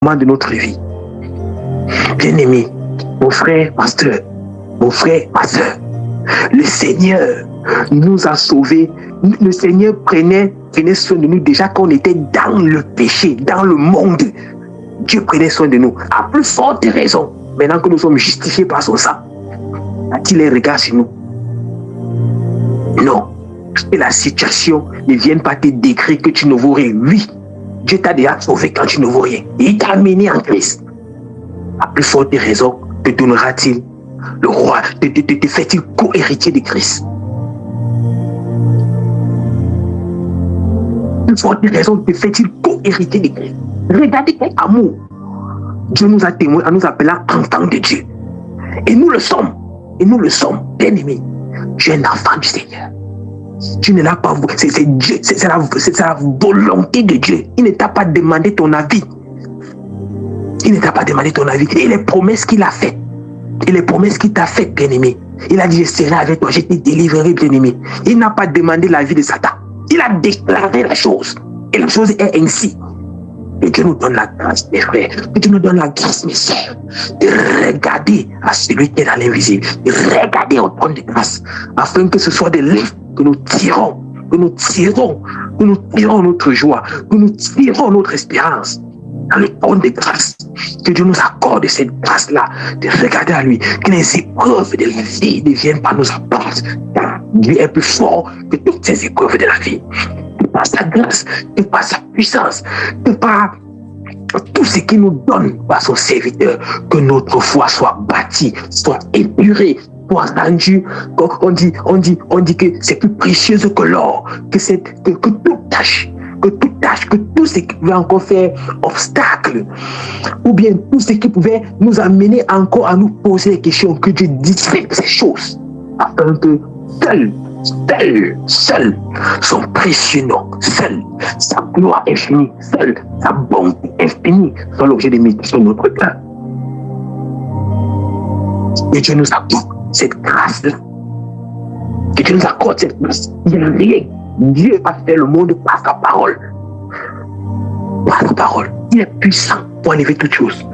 de notre vie. Bien-aimé, mon frère, ma soeur, mon frère, ma soeur, le Seigneur nous a sauvés. Le Seigneur prenait soin de nous déjà quand on était dans le péché, dans le monde. Dieu prenait soin de nous. À plus forte raison, maintenant que nous sommes justifiés par son sang, a-t-il un regard sur nous? Non. Que la situation ne vienne pas te décrire que tu ne vaux rien. Oui, Dieu t'a déjà sauvé quand tu ne vaux rien. Il t'a amené en Christ. À plus forte raison, te donnera-t-il le roi, te fait-il co-héritier de Christ. Plus forte raison, te fait-il co-héritier de Christ. Regardez quel amour Dieu nous a témoigné en nous appelant enfants de Dieu. Et nous le sommes. Et nous le sommes, bien aimés. Tu es un enfant du Seigneur. Tu ne l'as pas, c'est Dieu, c'est la volonté de Dieu. Il ne t'a pas demandé ton avis. Il ne t'a pas demandé ton avis. Et les promesses qu'il a faites. Et les promesses qu'il t'a faites, bien-aimé. Il a dit, je serai avec toi, je te délivrerai, bien-aimé. Il n'a pas demandé l'avis de Satan. Il a déclaré la chose. Et la chose est ainsi. Et Dieu nous donne la grâce, mes frères. Que Dieu nous donne la grâce, mes sœurs, de regarder à celui qui est dans l'invisible. De regarder au trône de grâce. Afin que ce soit des livres que nous tirons notre joie, que nous tirons notre espérance dans le trône de grâce. Que Dieu nous accorde cette grâce-là, de regarder à lui, que les épreuves de la vie ne viennent pas nous abattre, car Dieu est plus fort que toutes ces épreuves de la vie. Que par sa grâce, que par sa puissance, que par tout ce qu'il nous donne par son serviteur, que notre foi soit bâtie, soit épurée, soit rendue. On dit que c'est plus précieux que l'or, que toute tâche, que tout ce qui pouvait encore faire obstacle, ou bien tout ce qui pouvait nous amener encore à nous poser des questions, que Dieu disperse ces choses, afin que seul son précieux nom, seul sa gloire infinie, seul sa bonté infinie soit l'objet de méditation de notre cœur. Et Dieu nous accorde cette grâce-là. Que Dieu nous accorde cette grâce. Il n'y a rien. Dieu a fait le monde par sa parole. Par sa parole. Il est puissant pour enlever toutes choses.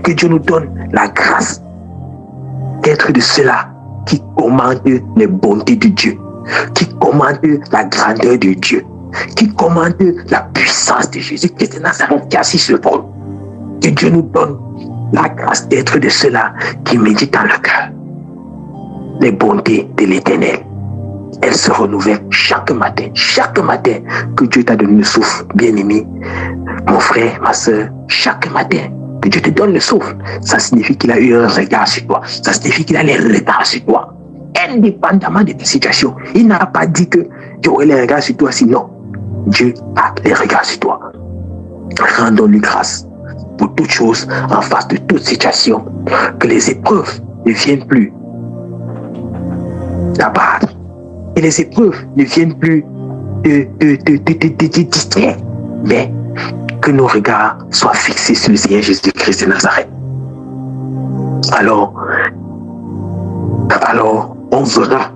Que Dieu nous donne la grâce d'être de ceux-là qui commandent les bontés de Dieu, qui commandent la grandeur de Dieu, qui commandent la puissance de Jésus-Christ de Nazareth qui est assis sur le trône. Que Dieu nous donne la grâce d'être de ceux-là qui méditent dans le cœur les bontés de l'Éternel. Elles se renouvellent chaque matin que Dieu t'a donné le souffle, bien-aimé, mon frère, ma soeur, chaque matin que Dieu te donne le souffle, ça signifie qu'il a eu un regard sur toi, ça signifie qu'il a les regards sur toi, indépendamment de ta situation. Il n'a pas dit que Dieu aurait les regards sur toi, sinon Dieu a les regards sur toi. Rendons-lui grâce pour toutes choses, en face de toute situation, que les épreuves ne viennent plus d'abattre, et les épreuves ne viennent plus de distraire, mais que nos regards soient fixés sur le Seigneur Jésus-Christ de Nazareth. Alors on verra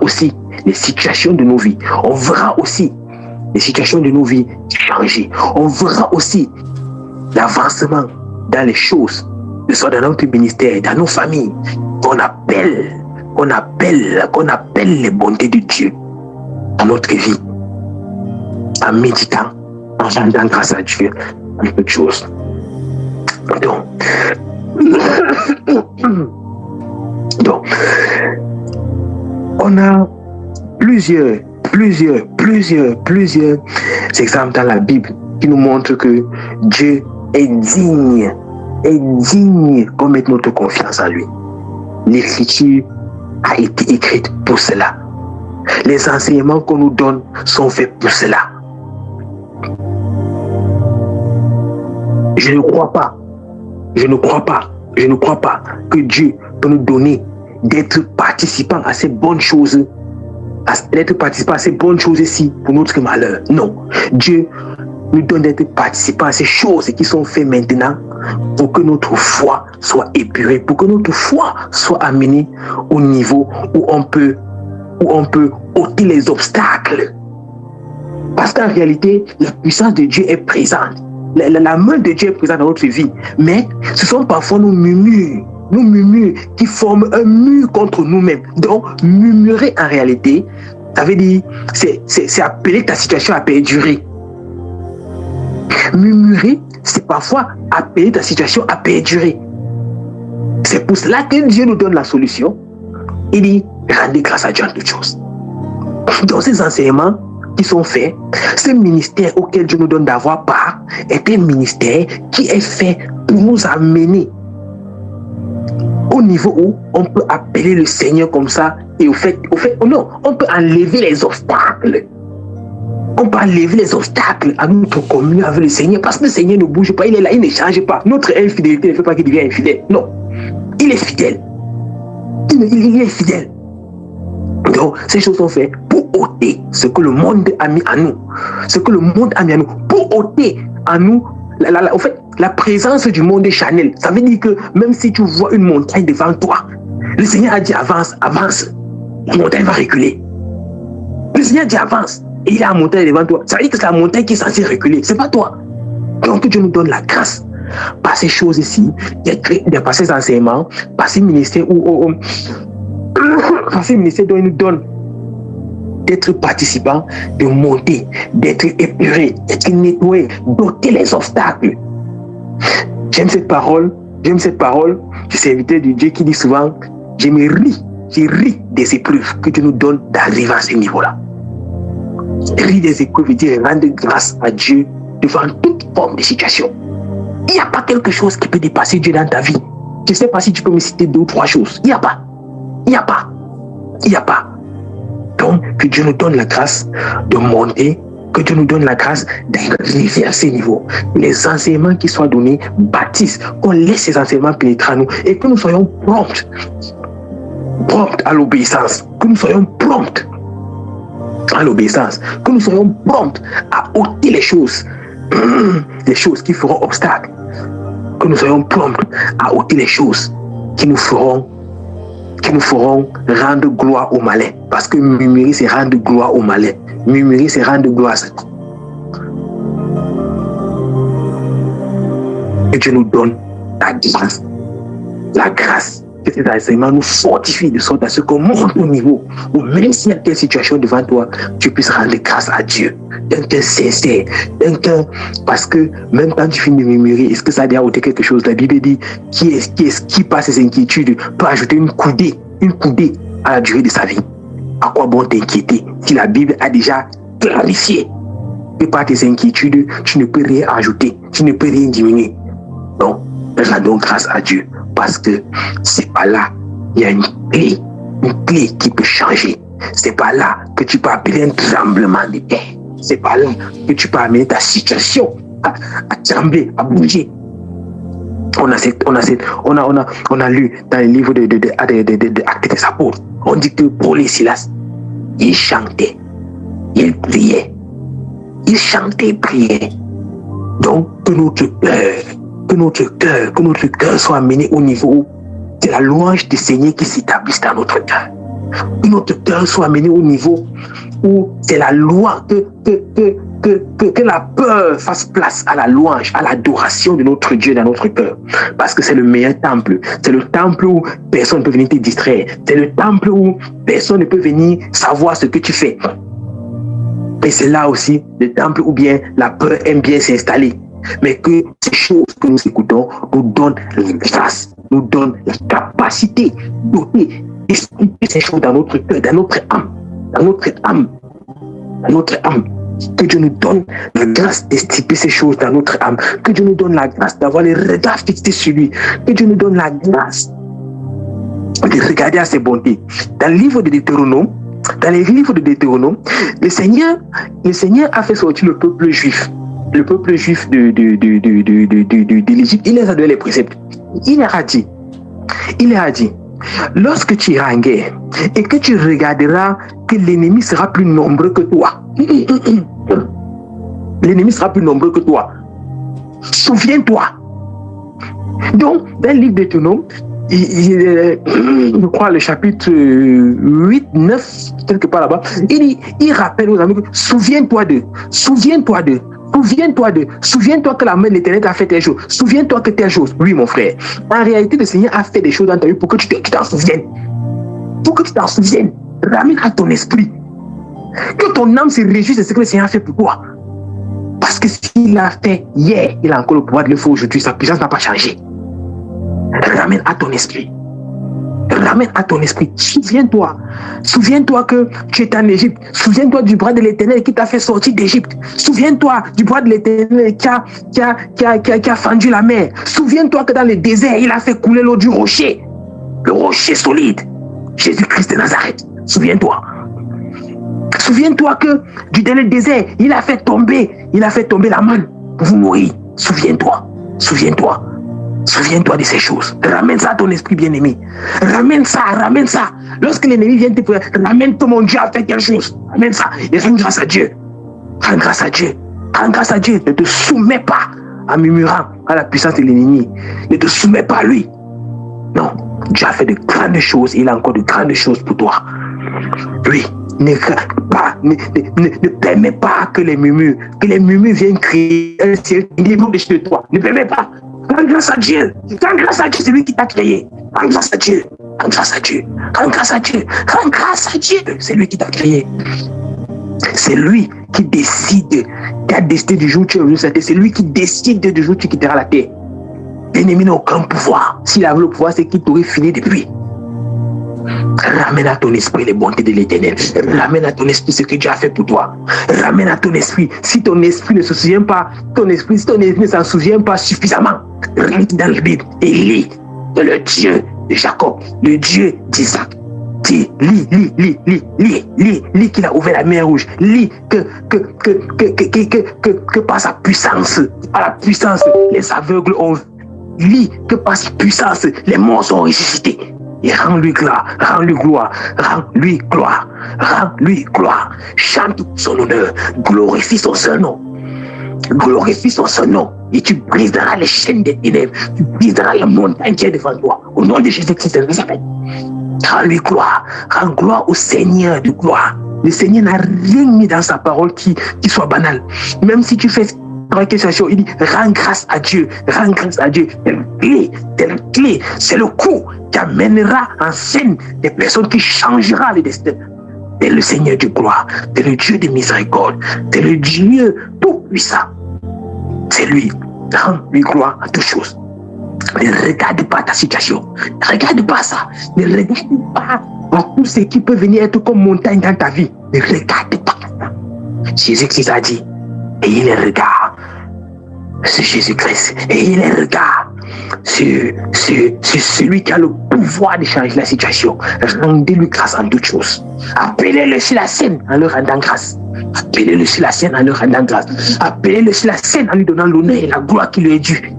aussi les situations de nos vies, on verra aussi les situations de nos vies changer, on verra aussi l'avancement dans les choses, que ce soit dans notre ministère, dans nos familles, qu'on appelle les bontés de Dieu dans notre vie, en méditant, en rendant grâce à Dieu en toutes choses. Donc, on a plusieurs exemples dans la Bible qui nous montrent que Dieu est digne qu'on mette notre confiance en lui. L'Écriture a été écrite pour cela. Les enseignements qu'on nous donne sont faits pour cela. Je ne crois pas que Dieu peut nous donner d'être participants à ces bonnes choses, ici pour notre malheur. Non. Dieu nous donne d'être participants à ces choses qui sont faites maintenant pour que notre foi soit épurée, pour que notre foi soit amenée au niveau où on peut ôter les obstacles Parce qu'en réalité, la puissance de Dieu est présente. La main de Dieu est présente dans notre vie. Mais ce sont parfois nos murmures qui forment un mur contre nous-mêmes. Donc, murmurer en réalité, ça veut dire, c'est appeler ta situation à perdurer. Murmurer, c'est parfois appeler ta situation à perdurer. C'est pour cela que Dieu nous donne la solution. Il dit, rendez grâce à Dieu en toutes choses. Dans ces enseignements qui sont faits, ce ministère auquel Dieu nous donne d'avoir part est un ministère qui est fait pour nous amener au niveau où on peut appeler le Seigneur comme ça et au fait, non, on peut enlever les obstacles. On peut enlever les obstacles à notre communion avec le Seigneur parce que le Seigneur ne bouge pas, il est là, il ne change pas. Notre infidélité ne fait pas qu'il devienne infidèle. Non, il est fidèle. Il est fidèle. Donc, ces choses sont faites pour ôter ce que le monde a mis à nous. Ce que le monde a mis à nous. Pour ôter à nous, au fait, la présence du monde est charnel. Ça veut dire que même si tu vois une montagne devant toi, le Seigneur a dit avance, avance. La montagne va reculer. Le Seigneur a dit avance. Et il a la montagne devant toi. Ça veut dire que c'est la montagne qui est censée reculer. C'est pas toi. Donc Dieu nous donne la grâce. Par ces choses ici, par ces enseignements, par ces ministères par ces ministères dont il nous donne d'être participants, de monter, d'être épurés, d'être nettoyés, d'ôter les obstacles. J'aime cette parole du serviteur de Dieu qui dit souvent, je ris des épreuves que Dieu nous donne d'arriver à ce niveau-là. Ris des épreuves veut dire rendre grâce à Dieu devant toute forme de situation. Il n'y a pas quelque chose qui peut dépasser Dieu dans ta vie. Je ne sais pas si tu peux me citer 2 ou 3 choses. Il n'y a pas. Donc, que Dieu nous donne la grâce de monter, que Dieu nous donne la grâce d'arriver à ces niveaux. Les enseignements qui soient donnés bâtissent, qu'on laisse ces enseignements pénétrer en nous et que nous soyons prompts à l'obéissance, que nous soyons prompts à l'obéissance, que nous soyons prompts à ôter les choses qui feront obstacle, que nous soyons prompts à ôter les choses qui nous feront rendre gloire au malin. Parce que murmurer, c'est rendre gloire au malin. Murmurer, c'est rendre gloire à Satan. Et Dieu nous donne la grâce. La grâce que ces enseignements nous fortifient de sorte à ce qu'on monte au niveau où même s'il y a telle situation devant toi, tu puisses rendre grâce à Dieu. D'un cœur sincère, parce que même quand tu finis de murmurer, est-ce que ça a déjà ôté quelque chose? La Bible dit qui par ses inquiétudes peut ajouter une coudée à la durée de sa vie. À quoi bon t'inquiéter si la Bible a déjà clarifié que par tes inquiétudes, tu ne peux rien ajouter, tu ne peux rien diminuer. Donc, rendons grâce à Dieu parce que c'est pas là, il y a une clé qui peut changer. C'est pas là que tu peux appeler un tremblement de terre. C'est pas là que tu peux amener ta situation à trembler, à bouger. On a lu dans les livres de Actes des Apôtres, on dit que Paul et Silas, ils chantaient, ils priaient. Ils chantaient et priaient. Donc, que notre cœur soit amené au niveau où c'est la louange du Seigneur qui s'établisse dans notre cœur. Que notre cœur soit amené au niveau où c'est la loi, que la peur fasse place à la louange, à l'adoration de notre Dieu dans notre cœur. Parce que c'est le meilleur temple. C'est le temple où personne ne peut venir te distraire. C'est le temple où personne ne peut venir savoir ce que tu fais. Et c'est là aussi le temple où bien la peur aime bien s'installer. Mais que ces choses que nous écoutons nous donnent la grâce, nous donnent la capacité d'expliquer ces choses dans notre cœur, dans notre âme. Que Dieu nous donne la grâce d'estiper ces choses dans notre âme. Que Dieu nous donne la grâce d'avoir les regards fixés sur lui. Que Dieu nous donne la grâce de regarder à ses bontés. Dans le livre de Deutéronome, le Seigneur a fait sortir le peuple juif. Le peuple juif de l'Égypte, il les a donné les préceptes. Il leur a dit, lorsque tu iras en guerre et que tu regarderas que l'ennemi sera plus nombreux que toi, l'ennemi sera plus nombreux que toi, souviens-toi. Donc, dans le livre de Deutéronome, je crois le chapitre 8, 9, quelque part là-bas. Il rappelle aux amis que souviens-toi que la main de l'Éternel t'a fait telle chose. Souviens-toi que telle chose. Oui, mon frère. En réalité, le Seigneur a fait des choses dans ta vie pour que tu t'en souviennes. Pour que tu t'en souviennes. Ramène à ton esprit. Que ton âme se réjouisse de ce que le Seigneur a fait pour toi. Parce que s'il l'a fait hier, il a encore le pouvoir de le faire aujourd'hui. Sa puissance n'a pas changé. Ramène à ton esprit. Ramène à ton esprit. Souviens-toi que tu es en Égypte. Souviens-toi du bras de l'Éternel qui t'a fait sortir d'Égypte. Souviens-toi du bras de l'Éternel qui a fendu la mer. Souviens-toi que dans le désert, il a fait couler l'eau du rocher. Le rocher solide. Jésus-Christ de Nazareth. Souviens-toi. Souviens-toi que dans le désert, il a fait tomber la manne pour vous mourir. Souviens-toi de ces choses. Ramène ça à ton esprit bien-aimé. Ramène ça. Lorsque l'ennemi vient te dire, ramène ton mon Dieu a fait quelque chose. Ramène ça et rends grâce à Dieu. Rends grâce à Dieu. Ne te soumets pas en murmurant à la puissance de l'ennemi. Ne te soumets pas à lui. Non, Dieu a fait de grandes choses. Il a encore de grandes choses pour toi. Oui. Ne permets pas que les murmures viennent créer un ciel niveau de toi. Ne permets pas. Rends grâce à Dieu. C'est lui qui t'a créé. Rends grâce à Dieu. C'est lui qui t'a créé. C'est lui qui a décidé du jour où tu es venu sur la terre. C'est lui qui décide du jour où tu quitteras la terre. L'ennemi n'a aucun pouvoir. S'il avait le pouvoir, c'est qu'il t'aurait fini depuis. Ramène à ton esprit les bontés de l'Éternel. Ramène à ton esprit ce que Dieu a fait pour toi. Ramène à ton esprit. Si ton esprit ne se souvient pas, si ton esprit ne s'en souvient pas suffisamment, rentre dans la Bible et lis que le Dieu de Jacob, le Dieu d'Isaac. Lis qu'il a ouvert la mer rouge. Lis que par sa puissance, les aveugles ont vu. Lis que par sa puissance, les morts sont ressuscités. Et rends-lui gloire. Chante son honneur. Glorifie son seul nom. Et tu briseras les chaînes des ténèbres. Tu briseras la montagne qui est devant toi. Au nom de Jésus-Christ de Nazareth. Rends-lui gloire. Rends gloire au Seigneur de gloire. Le Seigneur n'a rien mis dans sa parole qui soit banal. Même si tu fais il dit rends grâce à Dieu. C'est la clé. C'est le coup qui amènera en scène des personnes qui changera les destins. C'est le Seigneur de gloire. C'est le Dieu de miséricorde. C'est le Dieu tout puissant. C'est lui. Rends-lui gloire à toutes choses. Ne regarde pas ta situation. Ne regarde pas ça. Ne regarde pas à tout ce qui peut venir être comme montagne dans ta vie. Ne regarde pas ça. Jésus-Christ a dit, et il les regarde. C'est Jésus-Christ. Et il les regarde. C'est celui qui a le pouvoir de changer la situation. Rendez-lui grâce en toutes choses. Appelez-le sur la scène en leur rendant grâce. Appelez-le sur la scène en lui donnant l'honneur et la gloire qui lui est due.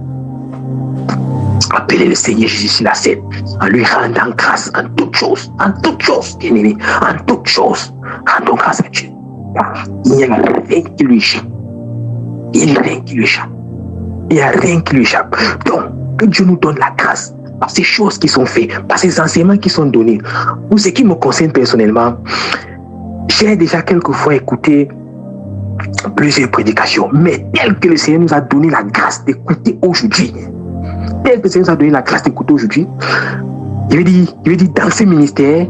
Appelez le Seigneur Jésus sur la scène en lui rendant grâce en toutes choses. Bien-aimé. En toutes choses. Rendons grâce à Dieu. Il n'y a rien qui lui échappe. Il n'y a rien qui lui échappe. Donc, que Dieu nous donne la grâce par ces choses qui sont faites, par ces enseignements qui sont donnés. Pour ce qui me concerne personnellement, j'ai déjà quelquefois écouté plusieurs prédications, mais tel que le Seigneur nous a donné la grâce d'écouter aujourd'hui, je veux dire dans ce ministère,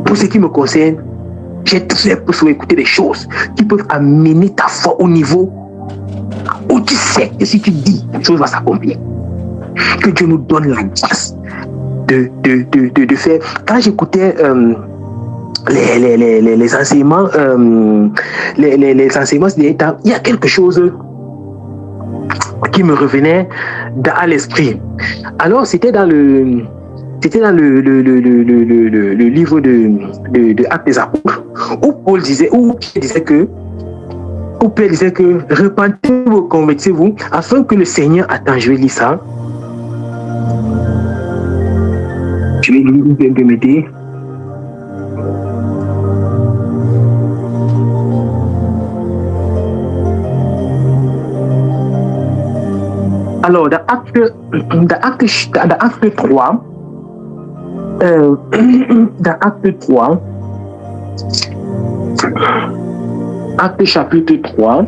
pour ce qui me concerne, j'ai très peu écouter des choses qui peuvent amener ta foi au niveau où tu sais que si tu dis, la chose va s'accomplir. Que Dieu nous donne la grâce de faire. Quand j'écoutais les enseignements, les enseignements il y a quelque chose qui me revenait à l'esprit. Alors c'était dans le livre de Actes des Apôtres, où Paul disait que repentez-vous, convertissez-vous, afin que le Seigneur attend. Je vais lire ça. Je vais lire, vous me m'aider. Alors, dans Acte 3, Acte chapitre 3.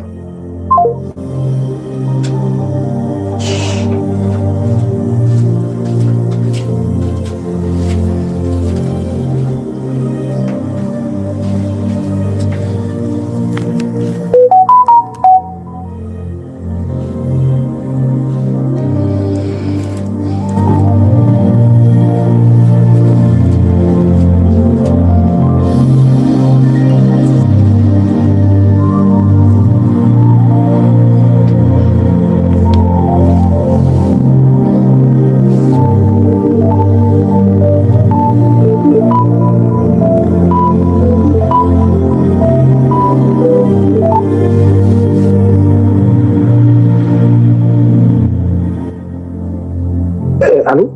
Allô?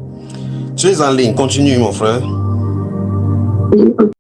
Tu es en ligne, continue mon frère.